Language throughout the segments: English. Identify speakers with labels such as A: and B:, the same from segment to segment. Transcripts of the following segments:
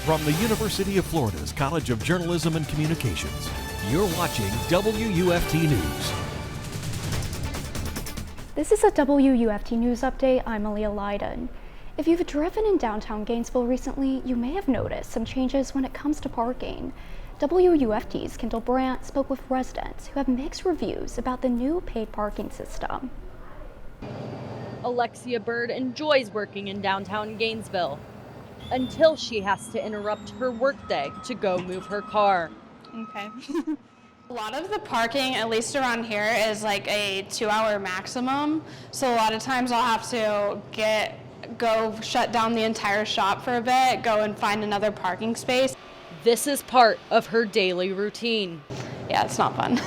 A: From the University of Florida's College of Journalism and Communications, you're watching WUFT News.
B: This is a WUFT News update. I'm Meleah Lyden. If you've driven in downtown Gainesville recently, you may have noticed some changes when it comes to parking. WUFT's Kendall Brandt spoke with residents who have mixed reviews about the new paid parking system.
C: Alexia Burr enjoys working in downtown Gainesville until she has to interrupt her workday to go move her car.
D: Okay. A lot of the parking, at least around here, is like a 2-hour maximum. So a lot of times I'll have to go shut down the entire shop for a bit, go and find another parking space.
C: This is part of her daily routine.
D: Yeah, it's not fun.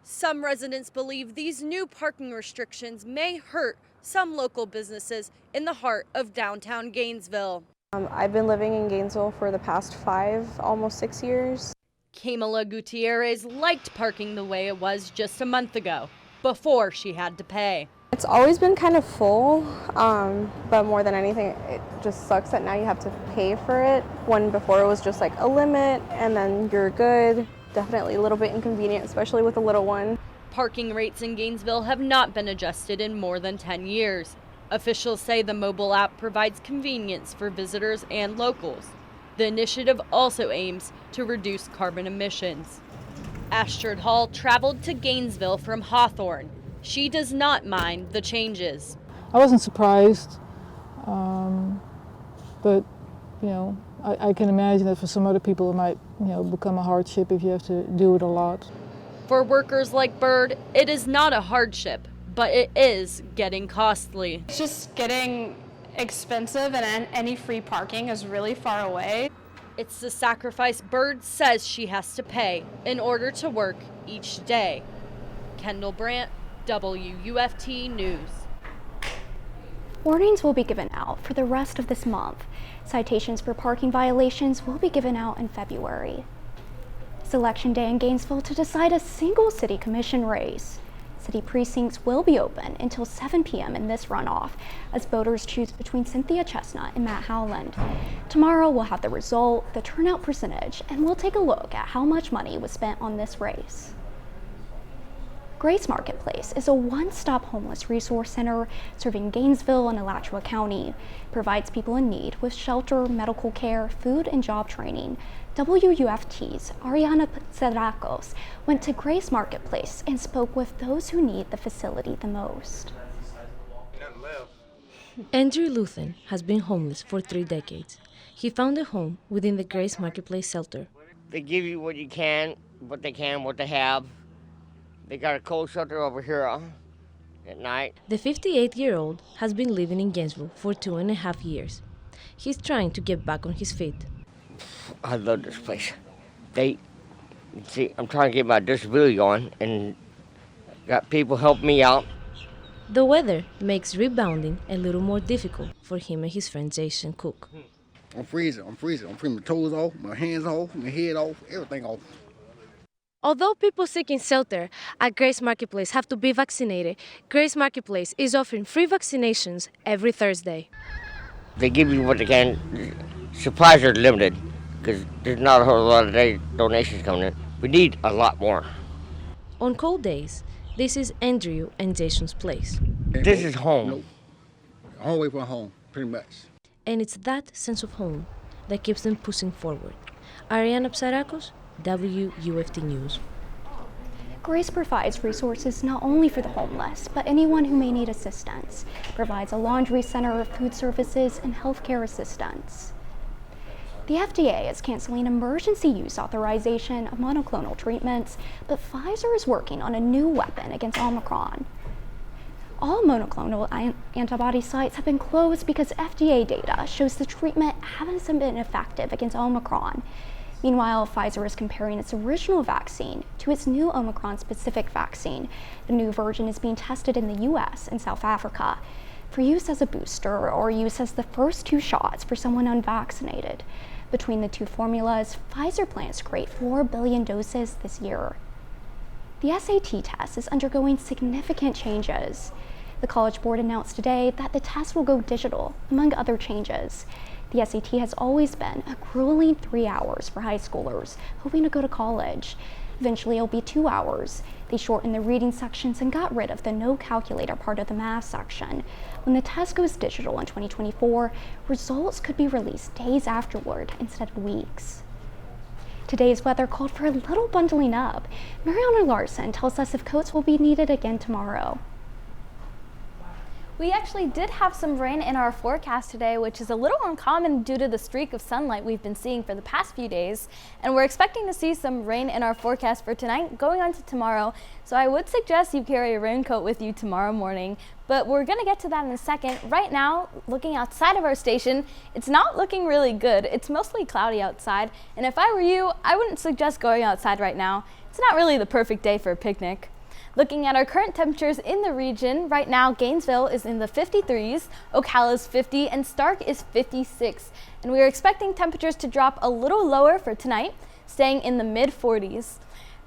C: Some residents believe these new parking restrictions may hurt some local businesses in the heart of downtown Gainesville.
E: I've been living in Gainesville for the past 5, almost 6 years.
C: Kamala Gutierrez liked parking the way it was just a month ago, before she had to pay.
E: It's always been kind of full, but more than anything, it just sucks that now you have to pay for it, when before it was just like a limit and then you're good. Definitely a little bit inconvenient, especially with a little one.
C: Parking rates in Gainesville have not been adjusted in more than 10 years. Officials say the mobile app provides convenience for visitors and locals. The initiative also aims to reduce carbon emissions. Astrid Hall traveled to Gainesville from Hawthorne. She does not mind the changes.
F: I wasn't surprised, but I can imagine that for some other people it might become a hardship if you have to do it a lot.
C: For workers like Burr, it is not a hardship, but it is getting costly.
D: It's just getting expensive, and any free parking is really far away.
C: It's the sacrifice Burr says she has to pay in order to work each day. Kendall Brandt, WUFT News.
B: Warnings will be given out for the rest of this month. Citations for parking violations will be given out in February. It's Election Day in Gainesville to decide a single city commission race. City precincts will be open until 7 p.m. in this runoff as voters choose between Cynthia Chestnut and Matt Howland. Tomorrow we'll have the result, the turnout percentage, and we'll take a look at how much money was spent on this race. Grace Marketplace is a one-stop homeless resource center serving Gainesville and Alachua County. It provides people in need with shelter, medical care, food, and job training. WUFT's Ariana Psarakos went to Grace Marketplace and spoke with those who need the facility the most.
G: Andrew Luthen has been homeless for 3 decades. He found a home within the Grace Marketplace shelter.
H: They give you what you can, what they have. They got a cold shelter over here at night.
G: The 58-year-old has been living in Gainesville for 2.5 years. He's trying to get back on his feet.
H: I love this place. I'm trying to get my disability on and got people help me out.
G: The weather makes rebounding a little more difficult for him and his friend Jason Cook.
I: I'm freezing. I'm freezing my toes off, my hands off, my head off, everything off.
G: Although people seeking shelter at Grace Marketplace have to be vaccinated, Grace Marketplace is offering free vaccinations every Thursday.
H: They give you what they can. Supplies are limited because there's not a whole lot of donations coming in. We need a lot more.
G: On cold days, this is Andrew and Jason's place.
H: This is home.
I: Nope. Home away from home, pretty much.
G: And it's that sense of home that keeps them pushing forward. Ariana, Psarakos, WUFT News.
B: Grace provides resources not only for the homeless, but anyone who may need assistance. It provides a laundry center, food services, and healthcare assistance. The FDA is canceling emergency use authorization of monoclonal treatments, but Pfizer is working on a new weapon against Omicron. All monoclonal antibody sites have been closed because FDA data shows the treatment hasn't been effective against Omicron. Meanwhile, Pfizer is comparing its original vaccine to its new Omicron-specific vaccine. The new version is being tested in the U.S. and South Africa for use as a booster or use as the first 2 shots for someone unvaccinated. Between the 2 formulas, Pfizer plans to create 4 billion doses this year. The SAT test is undergoing significant changes. The College Board announced today that the test will go digital, among other changes. The SAT has always been a grueling 3 hours for high schoolers hoping to go to college. Eventually it'll be 2 hours. They shortened the reading sections and got rid of the no calculator part of the math section. When the test goes digital in 2024, results could be released days afterward instead of weeks. Today's weather called for a little bundling up. Marianna and Larsen tells us if coats will be needed again tomorrow.
J: We actually did have some rain in our forecast today, which is a little uncommon due to the streak of sunlight we've been seeing for the past few days. And we're expecting to see some rain in our forecast for tonight going on to tomorrow. So I would suggest you carry a raincoat with you tomorrow morning. But we're going to get to that in a second. Right now, looking outside of our station, it's not looking really good. It's mostly cloudy outside. And if I were you, I wouldn't suggest going outside right now. It's not really the perfect day for a picnic. Looking at our current temperatures in the region, right now Gainesville is in the 53s, Ocala is 50, and Stark is 56. And we are expecting temperatures to drop a little lower for tonight, staying in the mid-40s.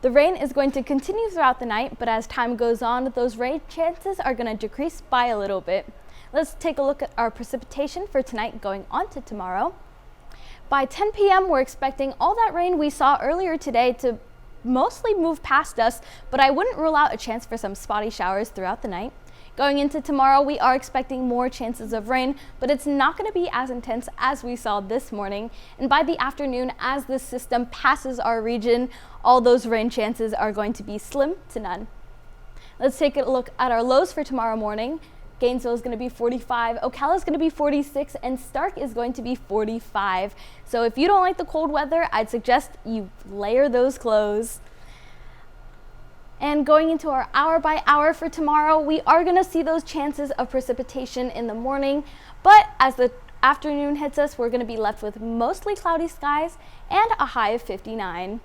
J: The rain is going to continue throughout the night, but as time goes on, those rain chances are going to decrease by a little bit. Let's take a look at our precipitation for tonight going on to tomorrow. By 10 p.m., we're expecting all that rain we saw earlier today to mostly move past us, but I wouldn't rule out a chance for some spotty showers throughout the night. Going into tomorrow, we are expecting more chances of rain, but it's not going to be as intense as we saw this morning. And by the afternoon, as this system passes our region, all those rain chances are going to be slim to none. Let's take a look at our lows for tomorrow morning. Gainesville is going to be 45, Ocala is going to be 46, and Stark is going to be 45. So if you don't like the cold weather, I'd suggest you layer those clothes. And going into our hour by hour for tomorrow, we are going to see those chances of precipitation in the morning, but as the afternoon hits us, we're going to be left with mostly cloudy skies and a high of 59.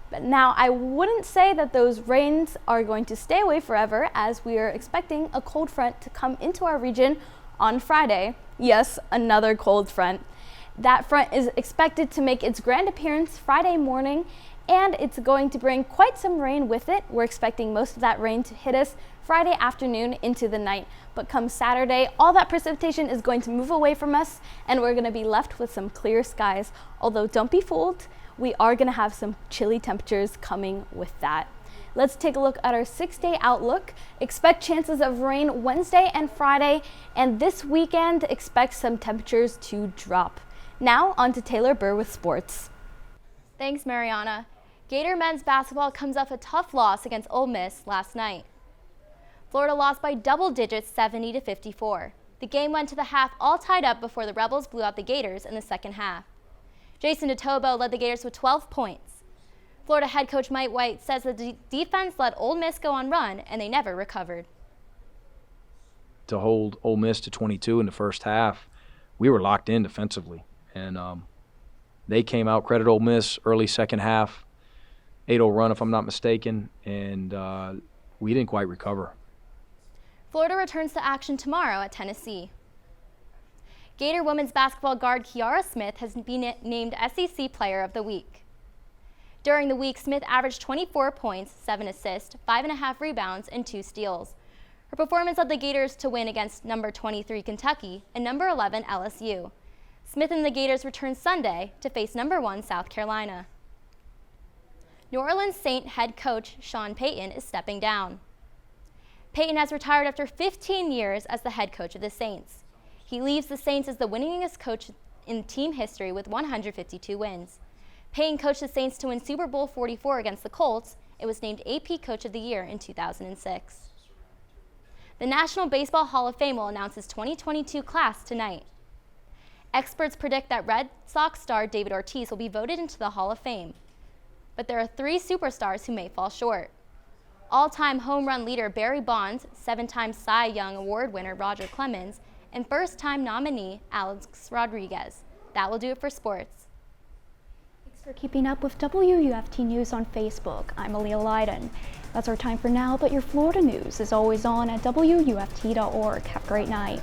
J: But now I wouldn't say that those rains are going to stay away forever, as we are expecting a cold front to come into our region on Friday. Yes, another cold front. That front is expected to make its grand appearance Friday morning, and it's going to bring quite some rain with it. We're expecting most of that rain to hit us Friday afternoon into the night. But come Saturday, all that precipitation is going to move away from us, and we're going to be left with some clear skies. Although don't be fooled, we are going to have some chilly temperatures coming with that. Let's take a look at our 6-day outlook. Expect chances of rain Wednesday and Friday, and this weekend expect some temperatures to drop. Now on to Taylor Burr with sports.
K: Thanks, Marianna. Gator men's basketball comes off a tough loss against Ole Miss last night. Florida lost by double digits, 70-54. The game went to the half all tied up before the Rebels blew out the Gators in the second half. Jason DeTobo led the Gators with 12 points. Florida head coach Mike White says the defense let Ole Miss go on run and they never recovered.
L: To hold Ole Miss to 22 in the first half, we were locked in defensively. And they came out, credit Ole Miss, early second half, 8-0 run if I'm not mistaken, and we didn't quite recover.
K: Florida returns to action tomorrow at Tennessee. Gator women's basketball guard Kiara Smith has been named SEC Player of the Week. During the week, Smith averaged 24 points, 7 assists, 5.5 rebounds, and 2 steals. Her performance led the Gators to win against number 23 Kentucky and number 11 LSU. Smith and the Gators return Sunday to face number 1 South Carolina. New Orleans Saint head coach Sean Payton is stepping down. Payton has retired after 15 years as the head coach of the Saints. He leaves the Saints as the winningest coach in team history with 152 wins. Payton coached the Saints to win Super Bowl 44 against the Colts. It was named AP Coach of the Year in 2006. The National Baseball Hall of Fame will announce its 2022 class tonight. Experts predict that Red Sox star David Ortiz will be voted into the Hall of Fame. But there are 3 superstars who may fall short. All-time home run leader Barry Bonds, 7-time Cy Young Award winner Roger Clemens, and first-time nominee Alex Rodriguez. That will do it for sports.
B: Thanks for keeping up with WUFT News on Facebook. I'm Meleah Lyden. That's our time for now, but your Florida news is always on at WUFT.org. Have a great night.